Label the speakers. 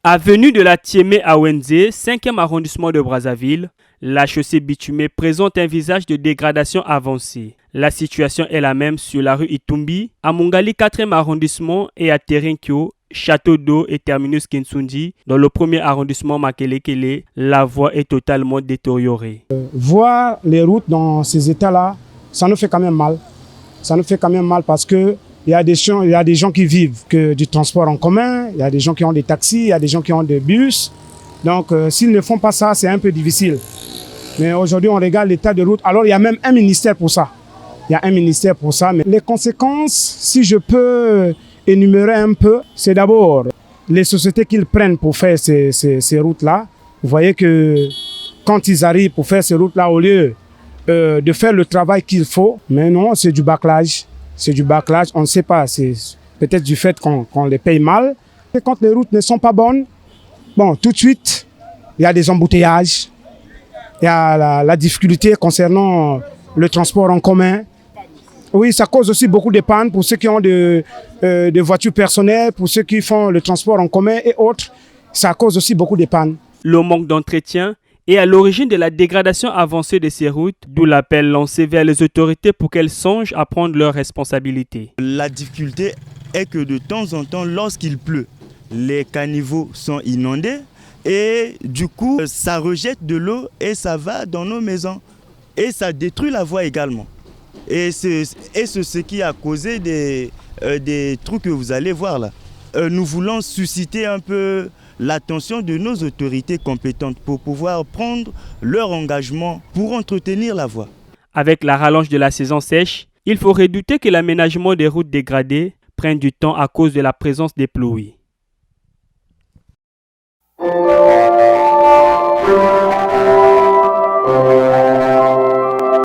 Speaker 1: Avenue de la Tiémé à Wenzé, 5e arrondissement de Brazzaville, la chaussée bitumée présente un visage de dégradation avancée. La situation est la même sur la rue Itumbi, à Mongali 4e arrondissement et à Terenkyo, Château d'eau et terminus Kinsundi, dans le 1er arrondissement Makelekele, la voie est totalement détériorée.
Speaker 2: Voir les routes dans ces états-là, ça nous fait quand même mal. Ça nous fait quand même mal parce que il y a des gens qui vivent que du transport en commun, il y a des gens qui ont des taxis, il y a des gens qui ont des bus. Donc, s'ils ne font pas ça, c'est un peu difficile. Mais aujourd'hui, on regarde l'état de route. Alors, il y a même un ministère pour ça. Il y a un ministère pour ça. Mais les conséquences, si je peux énumérer un peu, c'est d'abord les sociétés qu'ils prennent pour faire ces routes-là. Vous voyez que quand ils arrivent pour faire ces routes-là, au lieu de faire le travail qu'il faut, mais non, c'est du bâclage. C'est du bâclage, on ne sait pas, c'est peut-être du fait qu'on les paye mal. Et quand les routes ne sont pas bonnes, bon, tout de suite, il y a des embouteillages, il y a la difficulté concernant le transport en commun. Oui, ça cause aussi beaucoup de pannes pour ceux qui ont des voitures personnelles, pour ceux qui font le transport en commun et autres. Ça cause aussi beaucoup de pannes.
Speaker 1: Le manque d'entretien est à l'origine de la dégradation avancée de ces routes, d'où l'appel lancé vers les autorités pour qu'elles songent à prendre leurs responsabilités.
Speaker 3: La difficulté est que de temps en temps, lorsqu'il pleut, les caniveaux sont inondés et du coup, ça rejette de l'eau et ça va dans nos maisons et ça détruit la voie également. Et c'est ce qui a causé des trucs que vous allez voir là. Nous voulons susciter un peu l'attention de nos autorités compétentes pour pouvoir prendre leur engagement pour entretenir la voie.
Speaker 1: Avec la rallonge de la saison sèche, il faut redouter que l'aménagement des routes dégradées prenne du temps à cause de la présence des pluies.